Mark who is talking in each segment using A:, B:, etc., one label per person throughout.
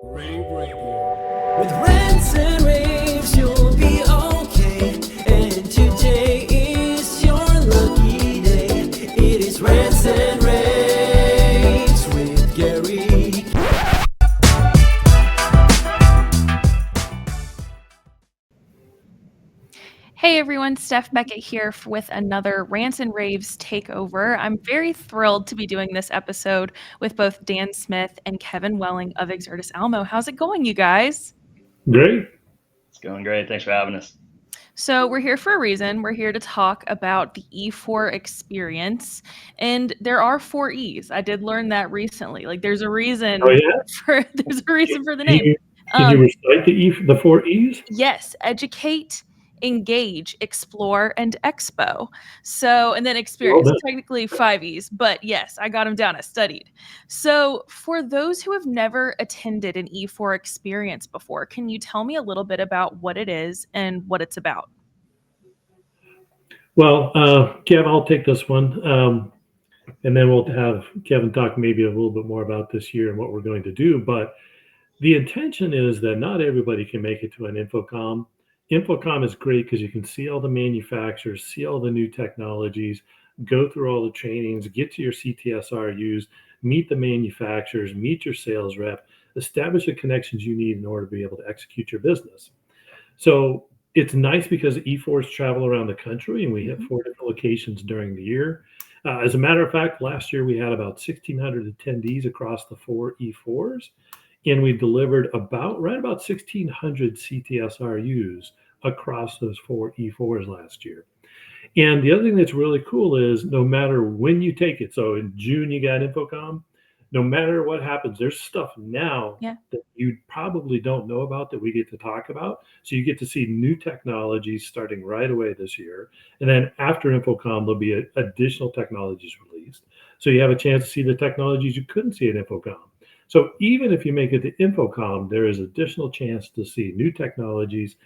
A: rAVe Radio. With rants and raves, you'll be okay. And today is your lucky day. It is rants and raves with Gary.
B: Hey everyone, Steph Beckett here with another Rants and Raves takeover. I'm very thrilled to be doing this episode with both Dan Smith and Kevin Welling of Exertis Almo. How's it going, you guys?
C: Great.
D: It's going great. Thanks for having us.
B: So we're here for a reason. We're here to talk about the E4 experience, and there are 4 E's. I did learn that recently. Like there's a reason
C: Oh yeah.
B: for the
C: Can
B: name.
C: you recite the 4 E's?
B: Yes, educate, engage, explore, and expo. So, and then experience, technically 5 E's, but yes, I got them down. I studied. So for those who have never attended an E4 experience before, can you tell me a little bit about what it is and what it's about?
C: Well, Kev, I'll take this one. And then we'll have Kevin talk maybe a little bit more about this year and what we're going to do. But the intention is that not everybody can make it to an InfoComm. InfoComm is great because you can see all the manufacturers, see all the new technologies, go through all the trainings, get to your CTSRUs, meet the manufacturers, meet your sales rep, establish the connections you need in order to be able to execute your business. So it's nice because E4s travel around the country and we have 4 different locations during the year. As a matter of fact, last year we had about 1,600 attendees across the 4 E4s. And we delivered about 1,600 CTSRUs across those 4 E4s last year. And the other thing that's really cool is no matter when you take it, so in June you got InfoComm, no matter what happens, there's stuff now that you probably don't know about that we get to talk about. So you get to see new technologies starting right away this year. And then after InfoComm, there'll be additional technologies released. So you have a chance to see the technologies you couldn't see at InfoComm. So even if you make it to InfoComm, there is additional chance to see new technologies,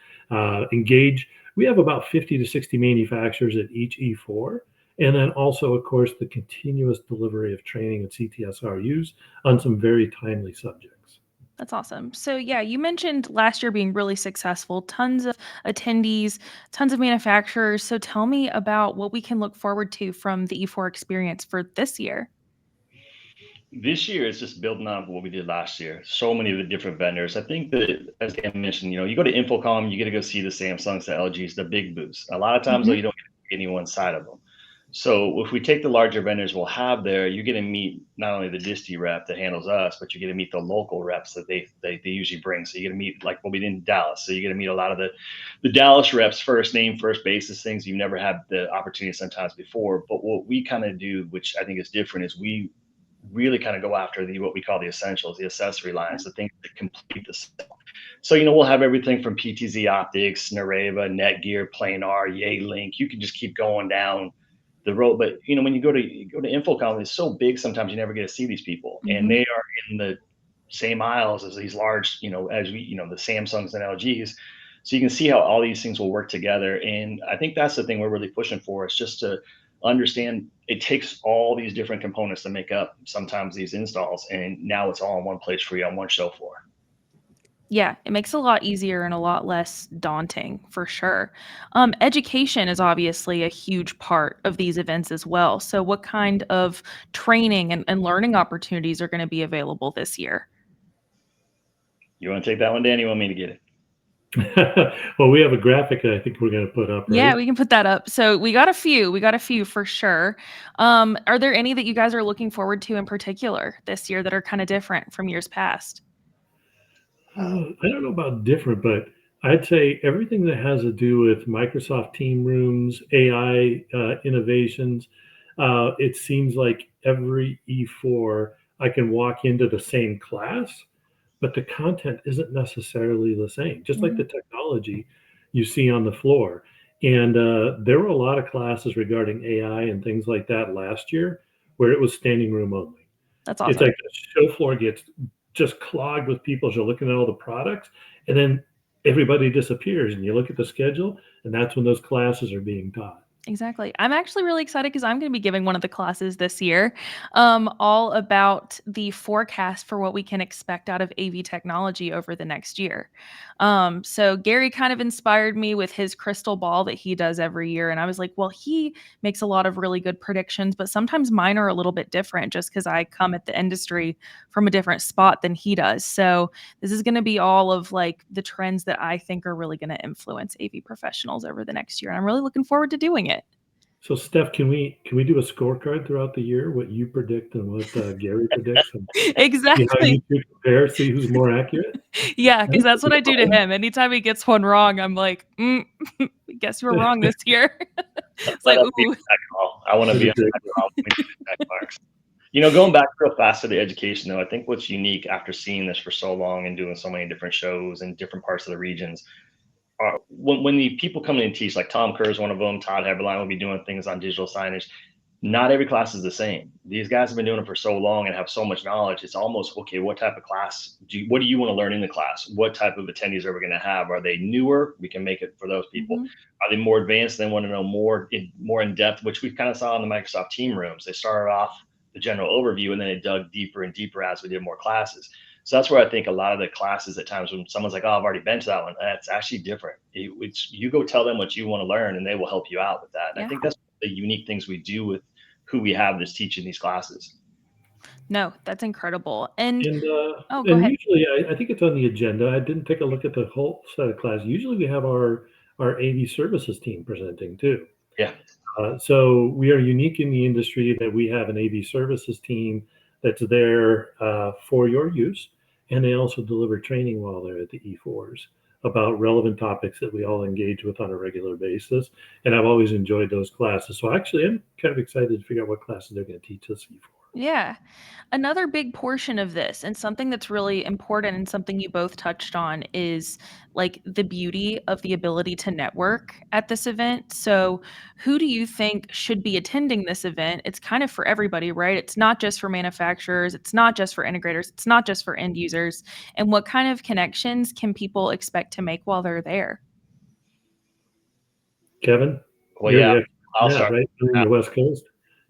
C: engage. We have about 50 to 60 manufacturers at each E4. And then also, of course, the continuous delivery of training at CTSRUs on some very timely subjects.
B: That's awesome. So yeah, you mentioned last year being really successful, tons of attendees, tons of manufacturers. So tell me about what we can look forward to from the E4 experience for this year.
D: This year is just building on what we did last year. So many of the different vendors. I think that, as Dan mentioned, you go to InfoComm, you get to go see the Samsungs, the LGs, the big booths. A lot of times, though, you don't get to see any one side of them. So if we take the larger vendors we'll have there, you get to meet not only the disti rep that handles us, but you get to meet the local reps that they usually bring. So you get to meet like what we did in Dallas. So you get to meet a lot of the Dallas reps, first name, first basis, things you've never had the opportunity sometimes before. But what we kind of do, which I think is different, is we really kind of go after what we call the essentials, the accessory lines, the things that complete the set. So, we'll have everything from PTZ optics, rAVe, Netgear, Planar, Yealink. You can just keep going down the road. But, when you go to InfoComm, it's so big, sometimes you never get to see these people. And they are in the same aisles as these large, as we, the Samsungs and LGs. So you can see how all these things will work together. And I think that's the thing we're really pushing for, is just to understand it takes all these different components to make up sometimes these installs, and now it's all in one place for you on one show floor.
B: Yeah, it makes it a lot easier and a lot less daunting for sure. Education is obviously a huge part of these events as well. So what kind of training and learning opportunities are going to be available this year?
D: You want to take that one, Dan? You want me to get it?
C: Well, we have a graphic that I think we're going to put up, right?
B: Yeah, we can put that up. So we got a few for sure. Are there any that you guys are looking forward to in particular this year that are kind of different from years past?
C: I don't know about different, but I'd say everything that has to do with Microsoft Team Rooms, AI innovations. It seems like every E4 I can walk into the same class, but the content isn't necessarily the same, just like the technology you see on the floor. And there were a lot of classes regarding AI and things like that last year where it was standing room only.
B: That's awesome.
C: It's like the show floor gets just clogged with people as you're looking at all the products, and then everybody disappears, and you look at the schedule, and that's when those classes are being taught.
B: Exactly. I'm actually really excited because I'm going to be giving one of the classes this year, all about the forecast for what we can expect out of AV technology over the next year. So Gary kind of inspired me with his crystal ball that he does every year. And I was like, well, he makes a lot of really good predictions, but sometimes mine are a little bit different just because I come at the industry from a different spot than he does. So this is going to be all of like the trends that I think are really going to influence AV professionals over the next year. And I'm really looking forward to doing it.
C: So Steph, can we do a scorecard throughout the year, what you predict and what Gary predicts, and see how
B: Exactly.
C: you two compare, see who's more accurate?
B: Yeah, because that's what I do to him. Anytime he gets one wrong, I'm like, guess you were wrong this year. It's
D: Let
B: like,
D: us be
B: ooh,
D: on that call. I want to
C: That'd
D: be
C: be
D: on
C: great.
D: that call. We need the check marks. You know, going back real fast to the education, though, I think what's unique after seeing this for so long and doing so many different shows in different parts of the regions, when the people come in and teach, like Tom Kerr is one of them, Todd Heberlein will be doing things on digital signage. Not every class is the same. These guys have been doing it for so long and have so much knowledge. It's almost, okay, what type of class what do you want to learn in the class? What type of attendees are we going to have? Are they newer? We can make it for those people. Are they more advanced? They want to know more in depth, which we kind of saw in the Microsoft team rooms. They started off the general overview and then it dug deeper and deeper as we did more classes. So that's where I think a lot of the classes at times when someone's like, oh, I've already been to that one, that's actually different. It's you go tell them what you want to learn and they will help you out with that. And I think that's the unique things we do with who we have that's teaching these classes.
B: No, that's incredible. And
C: Go
B: ahead.
C: Usually, I think it's on the agenda. I didn't take a look at the whole set of classes. Usually, we have our AV services team presenting too.
D: Yeah.
C: So we are unique in the industry that we have an AV services team that's there for your use, and they also deliver training while they're at the E4s about relevant topics that we all engage with on a regular basis. And I've always enjoyed those classes. So actually, I'm kind of excited to figure out what classes they're going to teach us E4.
B: Yeah. Another big portion of this, and something that's really important and something you both touched on, is like the beauty of the ability to network at this event. So, who do you think should be attending this event? It's kind of for everybody, right? It's not just for manufacturers, it's not just for integrators, it's not just for end users. And what kind of connections can people expect to make while they're there?
C: Kevin,
D: Well,
C: you're
D: yeah,
C: the
D: I'll
C: yeah,
D: start.
C: right on the West Coast.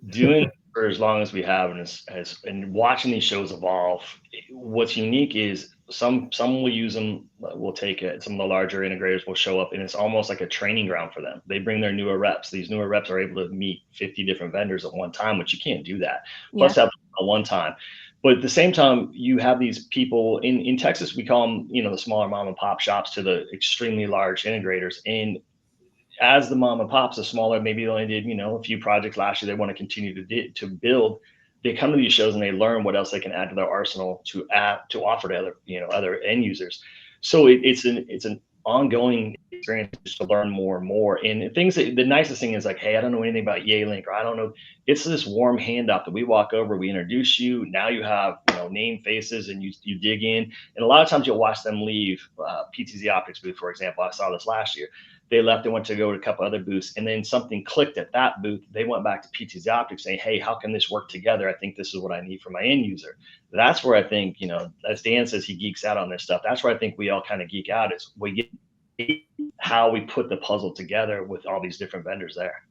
D: Doing it for as long as we have and watching these shows evolve, what's unique is some will use them, will take it. Some of the larger integrators will show up and it's almost like a training ground for them. They bring their newer reps. These newer reps are able to meet 50 different vendors at one time, which you can't do that. Plus have a one time. But at the same time, you have these people in Texas, we call them, the smaller mom and pop shops to the extremely large integrators. And as the mom and pops, the smaller, maybe they only did, a few projects last year, they want to continue to build. They come to these shows and they learn what else they can add to their arsenal to offer to other end users. So it's an ongoing experience to learn more and more. And things that the nicest thing is like, hey, I don't know anything about Link, or I don't know. It's this warm handoff that we walk over, we introduce you. Now you have name, faces, and you dig in. And a lot of times you'll watch them leave PTZ Optics booth, for example. I saw this last year. They left and went to go to a couple other booths, and then something clicked at that booth. They went back to PTZ Optics saying, hey, how can this work together? I think this is what I need for my end user. That's where I think, as Dan says, he geeks out on this stuff. That's where I think we all kind of geek out, is we get how we put the puzzle together with all these different vendors there.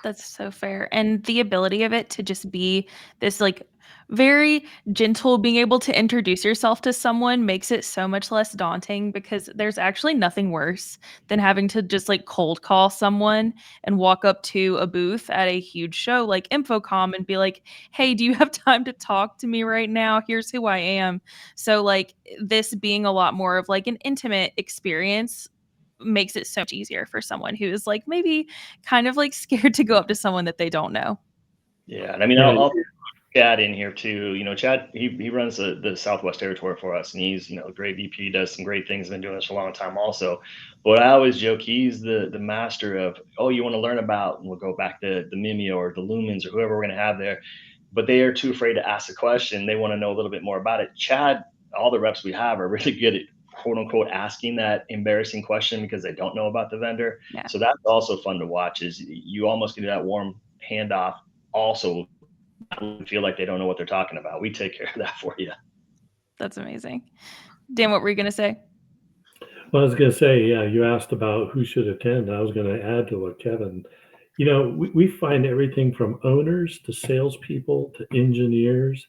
B: That's so fair. And the ability of it to just be this like very gentle, being able to introduce yourself to someone makes it so much less daunting, because there's actually nothing worse than having to just like cold call someone and walk up to a booth at a huge show like Infocom and be like, hey, do you have time to talk to me right now? Here's who I am. So like this being a lot more of like an intimate experience makes it so much easier for someone who is like maybe kind of like scared to go up to someone that they don't know.
D: Yeah, and I mean, I'll Chad in here too. Chad, he runs the Southwest territory for us, and he's a great VP, does some great things, been doing this for a long time also. But I always joke he's the master of, oh, you want to learn about, and we'll go back to the Mimio or the Lumens or whoever we're going to have there, but they are too afraid to ask a question. They want to know a little bit more about it. Chad, all the reps we have are really good at quote unquote asking that embarrassing question because they don't know about the vendor.
B: Yeah.
D: So that's also fun to watch, is you almost get that warm handoff also feel like they don't know what they're talking about. We take care of that for you.
B: That's amazing. Dan, what were you going to say?
C: Well, I was going to say, yeah, you asked about who should attend. I was going to add to what Kevin, We find everything from owners to salespeople to engineers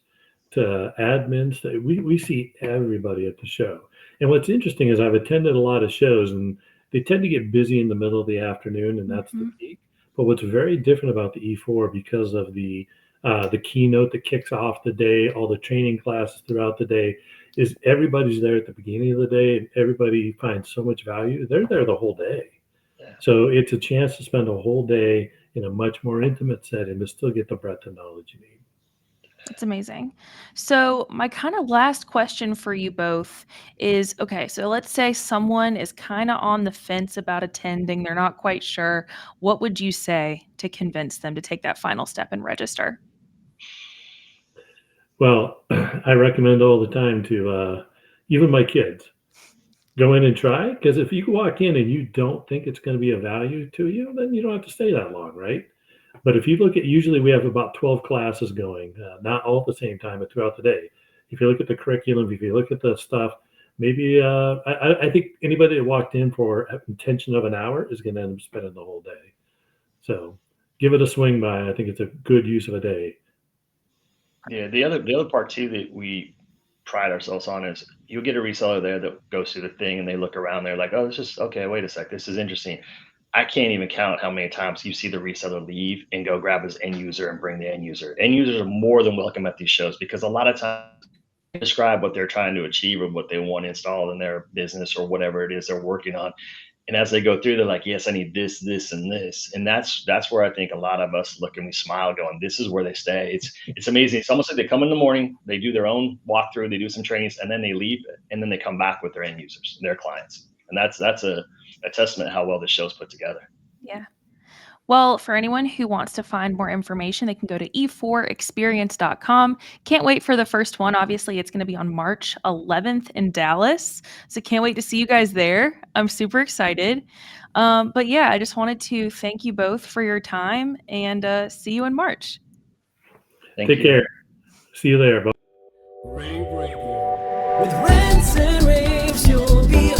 C: to admins. We see everybody at the show. And what's interesting is I've attended a lot of shows, and they tend to get busy in the middle of the afternoon, and that's the peak. But what's very different about the E4, because of the keynote that kicks off the day, all the training classes throughout the day, is everybody's there at the beginning of the day, and everybody finds so much value. They're there the whole day.
D: Yeah.
C: So it's a chance to spend a whole day in a much more intimate setting, but still get the breadth of knowledge you need.
B: That's amazing. So my kind of last question for you both is, okay, so let's say someone is kind of on the fence about attending. They're not quite sure. What would you say to convince them to take that final step and register?
C: Well, I recommend all the time to even my kids, go in and try. Because if you walk in and you don't think it's going to be of value to you, then you don't have to stay that long, right? But if you look at, usually we have about 12 classes going, not all at the same time, but throughout the day. If you look at the curriculum, if you look at the stuff, maybe I think anybody that walked in for an intention of an hour is going to end up spending the whole day. So give it a swing by. I think it's a good use of a day.
D: Yeah, the other part too that we pride ourselves on is you'll get a reseller there that goes through the thing and they look around, they're like, oh, this is okay, wait a sec, this is interesting. I can't even count how many times you see the reseller leave and go grab his end user and bring the end user. End users are more than welcome at these shows because a lot of times they describe what they're trying to achieve or what they want installed in their business or whatever it is they're working on. And as they go through, they're like, yes, I need this, and this. And that's where I think a lot of us look and we smile going, this is where they stay. It's amazing. It's almost like they come in the morning, they do their own walkthrough, they do some trainings, and then they leave, and then they come back with their end users, their clients. And that's a testament to how well the show's put together.
B: Yeah. Well, for anyone who wants to find more information, they can go to e4experience.com. Can't wait for the first one. Obviously, it's going to be on March 11th in Dallas. So can't wait to see you guys there. I'm super excited. But yeah, I just wanted to thank you both for your time and see you in March.
C: Take care. See you there.
A: rAVe Radio. With rants and raves, you'll be